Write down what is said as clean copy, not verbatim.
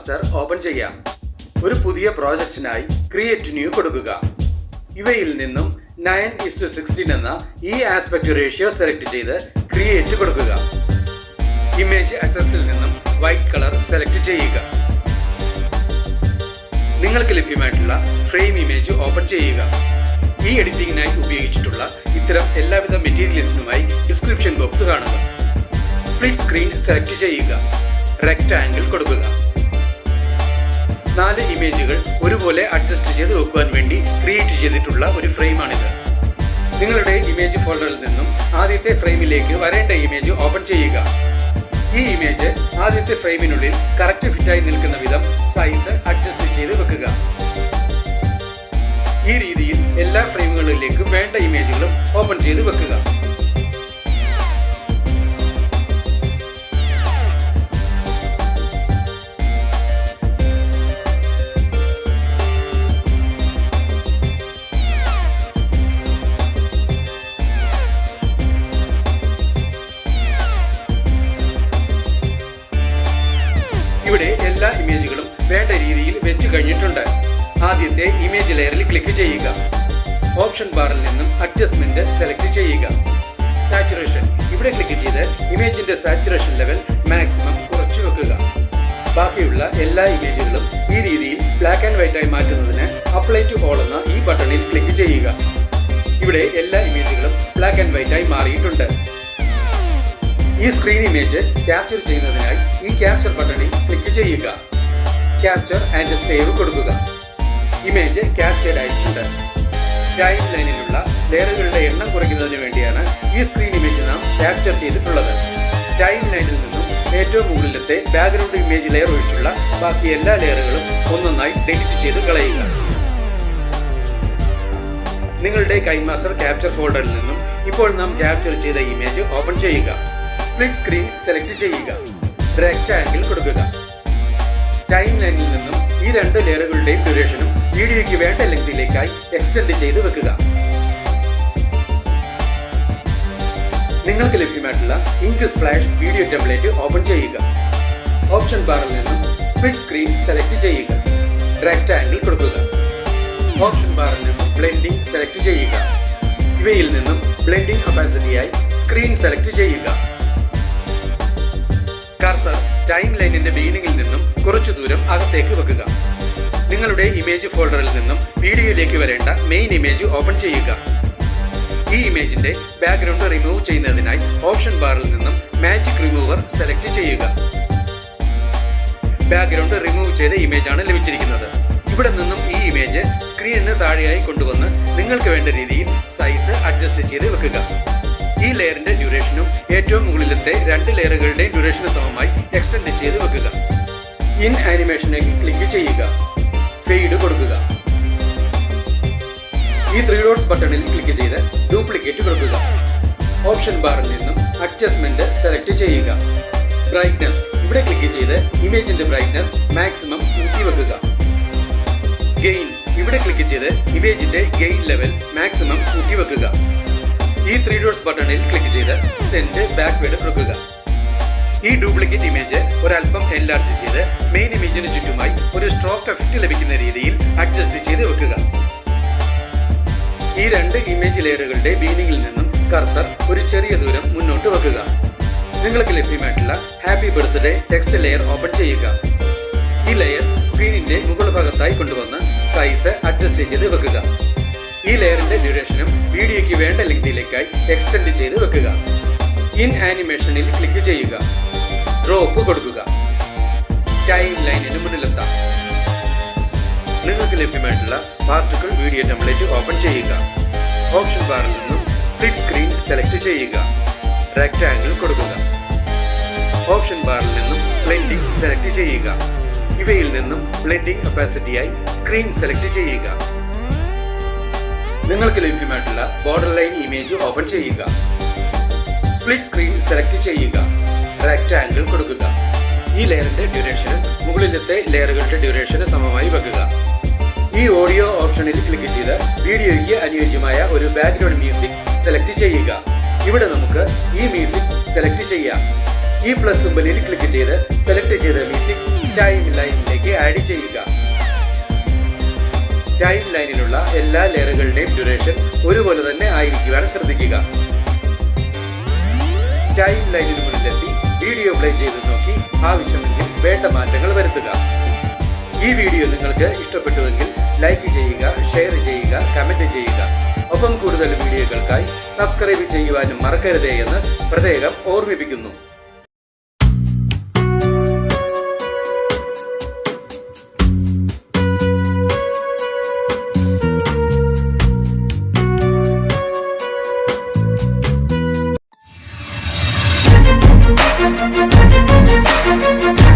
Master open ചെയ്യാം. ഒരു പുതിയ പ്രോജക്റ്റിനായി ക്രിയേറ്റ് ന്യൂ കൊടുക്കുക. ഇവയിൽ നിന്നും 9:16 എന്ന ഈ ആസ്പെക്ട് റേഷ്യോ സെലക്ട് ചെയ്ത് ക്രിയേറ്റ് കൊടുക്കുക. ഇമേജ് അക്സസിൽ നിന്നും വൈറ്റ് കളർ സെലക്ട് ചെയ്യുക. നിങ്ങൾക്ക് ലഭ്യമായിട്ടുള്ള ഫ്രെയിം ഇമേജ് ഓപ്പൺ ചെയ്യുക. ഈ എഡിറ്റിംഗിനായി ഉപയോഗിച്ചിട്ടുള്ള ഇത്തരം എല്ലാവിധ മെറ്റീരിയൽസിനുമായി ഡിസ്ക്രിപ്ഷൻ ബോക്സ് കാണുക. സ്പ്ലിറ്റ് സ്ക്രീൻ സെലക്ട് ചെയ്യുക. റെക്ടാങ്കിൾ കൊടുക്കുക. 4 ഇമേജുകൾ ഒരുപോലെ അഡ്ജസ്റ്റ് ചെയ്ത് വെക്കുവാൻ വേണ്ടി ക്രിയേറ്റ് ചെയ്തിട്ടുള്ള ഒരു ഫ്രെയിമാണിത്. നിങ്ങളുടെ ഇമേജ് ഫോൾഡറിൽ നിന്നും ആദ്യത്തെ ഫ്രെയിമിലേക്ക് വരേണ്ട ഇമേജ് ഓപ്പൺ ചെയ്യുക. ഈ ഇമേജ് ആദ്യത്തെ ഫ്രെയിമിനുള്ളിൽ കറക്റ്റ് ഫിറ്റായി നിൽക്കുന്ന വിധം സൈസ് അഡ്ജസ്റ്റ് ചെയ്ത് വെക്കുക. ഈ രീതിയിൽ എല്ലാ ഫ്രെയിമുകളിലേക്കും വേണ്ട ഇമേജുകളും ഓപ്പൺ ചെയ്ത് വെക്കുക. ഇവിടെ എല്ലാ ഇമേജുകളും വേണ്ട രീതിയിൽ വെച്ച് കഴിഞ്ഞിട്ടുണ്ട്. ആദ്യത്തെ ഇമേജ് ലെയറിൽ ക്ലിക്ക് ചെയ്യുക. ഓപ്ഷൻ ബാറിൽ നിന്നും അഡ്ജസ്റ്റ്മെന്റ് സെലക്ട് ചെയ്യുക. സാച്ചുറേഷൻ ഇവിടെ ക്ലിക്ക് ചെയ്ത് ഇമേജിന്റെ സാച്ചുറേഷൻ ലെവൽ മാക്സിമം കുറച്ചു വെക്കുക. ബാക്കിയുള്ള എല്ലാ ഇമേജുകളും ഈ രീതിയിൽ ബ്ലാക്ക് ആൻഡ് വൈറ്റ് ആയി മാറ്റുന്നതിന് അപ്ലൈ ടു ഓൾ എന്ന ഈ ബട്ടണിൽ ക്ലിക്ക് ചെയ്യുക. ഇവിടെ എല്ലാ ഇമേജുകളും ബ്ലാക്ക് ആൻഡ് വൈറ്റ് ആയി മാറിയിട്ടുണ്ട്. ഈ സ്ക്രീൻ ഇമേജ് ക്യാപ്ചർ ചെയ്യുന്നതിനായി ഈ ക്യാപ്ചർ ബട്ടണിൽ ക്ലിക്ക് ചെയ്യുക. ക്യാപ്ചർ ആൻഡ് സേവ് കൊടുക്കുക. ഇമേജ് ക്യാപ്ചർഡ് ആയിട്ടുണ്ട്. ടൈം ലൈനിലുള്ള ലെയറുകളുടെ എണ്ണം കുറയ്ക്കുന്നതിന് വേണ്ടിയാണ് ഈ സ്ക്രീൻ ഇമേജ് നാം ക്യാപ്ചർ ചെയ്തിട്ടുള്ളത്. ടൈം ലൈനിൽ നിന്നും ഏറ്റവും മുകളിലത്തെ ബാക്ക്ഗ്രൗണ്ട് ഇമേജ് ലെയർ ഒഴിച്ചുള്ള ബാക്കി എല്ലാ ലെയറുകളും ഒന്നൊന്നായി ഡിലീറ്റ് ചെയ്ത് കളയുക. നിങ്ങളുടെ കൈൻമാസ്റ്റർ ക്യാപ്ചർ ഫോൾഡറിൽ നിന്നും ഇപ്പോൾ നാം ക്യാപ്ചർ ചെയ്ത ഇമേജ് ഓപ്പൺ ചെയ്യുക. സ്പ്ലിറ്റ് സ്ക്രീൻ സെലക്ട് ചെയ്യുക. റെക്ടാങ്കിൾ കൊടുക്കുക. ടൈം ലൈനിൽ നിന്നും ഈ 2 ലെയറുകളുടെയും ഡ്യൂറേഷനും വീഡിയോയ്ക്ക് വേണ്ട ലെങ്തിലേക്കായി എക്സ്റ്റെൻഡ് ചെയ്ത് വെക്കുക. നിങ്ങൾക്ക് ലഭ്യമായിട്ടുള്ള ink splash video template open ചെയ്യുക. ഓപ്ഷൻ ബാറിൽ നിന്നും സ്പ്ലിറ്റ് സ്ക്രീൻ സെലക്ട് ചെയ്യുക. റെക്ടാങ്കിൾ കൊടുക്കുക. ഓപ്ഷൻ ബാറിൽ നിന്നും ബ്ലെൻഡിംഗ് സെലക്ട് ചെയ്യുക. ഇവയിൽ നിന്നും ബ്ലെൻഡിംഗ് ഒപ്പാസിറ്റിയായി സ്ക്രീൻ സെലക്ട് ചെയ്യുക. കർസർ ടൈം ലൈനിന്റെ ബിഗിനിങ്ങിൽ നിന്നും കുറച്ചു ദൂരം അകത്തേക്ക് വെക്കുക. നിങ്ങളുടെ ഇമേജ് ഫോൾഡറിൽ നിന്നും വീഡിയോയിലേക്ക് വരേണ്ട മെയിൻ ഇമേജ് ഓപ്പൺ ചെയ്യുക. ഈ ഇമേജിന്റെ ബാക്ക്ഗ്രൗണ്ട് റിമൂവ് ചെയ്യുന്നതിനായി ഓപ്ഷൻ ബാറിൽ നിന്നും മാജിക് റിമൂവർ സെലക്ട് ചെയ്യുക. ബാക്ക്ഗ്രൗണ്ട് റിമൂവ് ചെയ്ത ഇമേജാണ് ലഭിച്ചിരിക്കുന്നത്. ഇവിടെ നിന്നും ഈ ഇമേജ് സ്ക്രീനിന് താഴെയായി കൊണ്ടുവന്ന് നിങ്ങൾക്ക് വേണ്ട രീതിയിൽ സൈസ് അഡ്ജസ്റ്റ് ചെയ്ത് വെക്കുക. ഈ ലെയറിന്റെ ഡ്യൂറേഷനും ഏറ്റവും മുകളിലത്തെ 2 ലെയറുകളുടെയും ഡ്യൂറേഷന് സമമായി എക്സ്റ്റെൻഡ് ചെയ്ത് വെക്കുക. ഇൻ ആനിമേഷനിലേക്ക് ക്ലിക്ക് ചെയ്യുക. ഫെയ്ഡ് കൊടുക്കുക. ഈ 3 ഡോട്ട്സ് ബട്ടണിൽ ക്ലിക്ക് ചെയ്ത് ഡ്യൂപ്ലിക്കേറ്റ് കൊടുക്കുക. ഓപ്ഷൻ ബാറിൽ നിന്നും അഡ്ജസ്റ്റ്മെന്റ് സെലക്ട് ചെയ്യുക. ബ്രൈറ്റ്നസ് ഇവിടെ ക്ലിക്ക് ചെയ്ത് ഇമേജിന്റെ ബ്രൈറ്റ്നസ് മാക്സിമം കൂട്ടി വെക്കുക. ഗെയിൻ ഇവിടെ ക്ലിക്ക് ചെയ്ത് ഇമേജിന്റെ ഗെയിൻ ലെവൽ മാക്സിമം കൂട്ടി വെക്കുക. ഈ 3 ഡോട്ട്സ് ബട്ടണിൽ ക്ലിക്ക് ചെയ്ത് സെൻഡ് ബാക്ക്വേർഡ് കൊടുക്കുക. ഈ ഡ്യൂപ്ലിക്കേറ്റ് ഇമേജ് ഒരല്പം എൻലാർജ് ചെയ്ത് മെയിൻ ഇമേജിന് ചുറ്റുമായി ഒരു സ്ട്രോക്ക് എഫക്റ്റ് ലഭിക്കുന്ന രീതിയിൽ അഡ്ജസ്റ്റ് ചെയ്ത് വെക്കുക. ഈ 2 ഇമേജ് ലെയറുകളുടെ ബിഗിനിങ്ങിൽ നിന്നും കർസർ ഒരു ചെറിയ ദൂരം മുന്നോട്ട് വെക്കുക. നിങ്ങൾക്ക് ലഭ്യമായിട്ടുള്ള happy birthday text layer open ചെയ്യുക. ഈ ലെയർ സ്ക്രീനിന്റെ മുകൾ ഭാഗത്തായി കൊണ്ടുവന്ന് സൈസ് അഡ്ജസ്റ്റ് ചെയ്ത് വെക്കുക. ഈ ലെയറിന്റെ ഡ്യൂറേഷനും വീഡിയോയ്ക്ക് വേണ്ട ലെങ്തിലേക്കായി എക്സ്റ്റെൻഡ് ചെയ്ത് വെക്കുക. ഇൻ ആനിമേഷനിൽ ക്ലിക്ക് ചെയ്യുക. ഡ്രോപ്പ് കൊടുക്കുക. ടൈം ലൈനിന് മുന്നിലെത്താം. നിങ്ങൾക്ക് ലഭ്യമായിട്ടുള്ള പാർട്ടിക്കിൾ വീഡിയോ ടെംപ്ലേറ്റ് ഓപ്പൺ ചെയ്യുക. ഓപ്ഷൻ ബാറിൽ നിന്നും സ്പ്ലിറ്റ് സ്ക്രീൻ സെലക്ട് ചെയ്യുക. റെക്ടാങ്കിൾ കൊടുക്കുക. ഓപ്ഷൻ ബാറിൽ നിന്നും ബ്ലെൻഡിംഗ് സെലക്ട് ചെയ്യുക. ഇവയിൽ നിന്നും ബ്ലെൻഡിംഗ് ഒപ്പാസിറ്റിയായി സ്ക്രീൻ സെലക്ട് ചെയ്യുക. നിങ്ങൾക്ക് ലഭ്യമായിട്ടുള്ള ബോർഡർ ലൈൻ ഇമേജ് ഓപ്പൺ ചെയ്യുക. സ്പ്ലിറ്റ് സ്ക്രീൻ സെലക്ട് ചെയ്യുക. റെക്ടാങ്കിൾ കൊടുക്കുക. ഈ ലെയറിന്റെ ഡ്യൂറേഷനും മുകളിലത്തെ ലെയറുകളുടെ ഡ്യൂറേഷന് സമമായി വെക്കുക. ഈ ഓഡിയോ ഓപ്ഷനിൽ ക്ലിക്ക് ചെയ്ത് വീഡിയോയ്ക്ക് അനുയോജ്യമായ ഒരു ബാക്ക്ഗ്രൗണ്ട് മ്യൂസിക് സെലക്ട് ചെയ്യുക. ഇവിടെ നമുക്ക് ഈ മ്യൂസിക് സെലക്ട് ചെയ്യാം. ഈ പ്ലസ് സിംബലിൽ ക്ലിക്ക് ചെയ്ത് സെലക്ട് ചെയ്ത മ്യൂസിക് ടൈം ലൈനിലേക്ക് ആഡ് ചെയ്യുക. ടൈം ലൈനിലുള്ള എല്ലാ ലെയറുകളുടെയും ഡ്യൂറേഷൻ ഒരുപോലെ തന്നെ ആയിരിക്കുവാൻ ശ്രദ്ധിക്കുക. ടൈം ലൈനിന് മുന്നിലെത്തി വീഡിയോ പ്ലേ ചെയ്ത് നോക്കി ആവശ്യമെങ്കിൽ വേണ്ട മാറ്റങ്ങൾ വരുത്തുക. ഈ വീഡിയോ നിങ്ങൾക്ക് ഇഷ്ടപ്പെട്ടുവെങ്കിൽ ലൈക്ക് ചെയ്യുക, ഷെയർ ചെയ്യുക, കമന്റ് ചെയ്യുക. ഒപ്പം കൂടുതൽ വീഡിയോകൾക്കായി സബ്സ്ക്രൈബ് ചെയ്യുവാനും മറക്കരുതേ എന്ന് പ്രത്യേകം ഓർമ്മിപ്പിക്കുന്നു. Thank you.